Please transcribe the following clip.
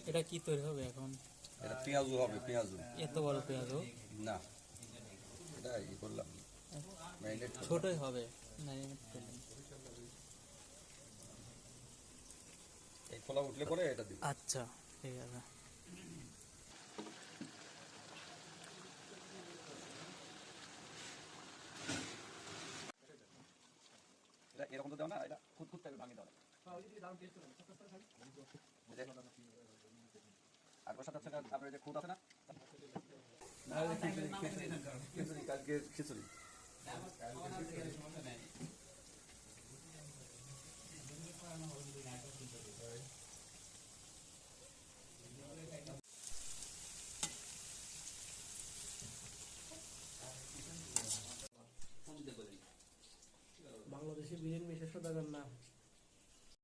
এটা কি তৈরি হবে এখন? এটা পেঁয়াজু হবে, পেঁয়াজু। এত বড় পেঁয়াজও না, এটা ই করলাম, ম্যারিনেট করলাম। ছোটই হবে। ম্যারিনেট করলেন। এই খোলা উঠলে পরে এটা দিব। আচ্ছা, ঠিক আছে। এটা এরকম তো দাও না, এটা খুদ টাইপের ভাঙি দাও না। আর ওর সাথে আপনার যে খুদ আছে না, খিচুড়ি, কালকে খিচুড়ি। বাংলাদেশে বিরিয়ানি বিশেষ দাগার না।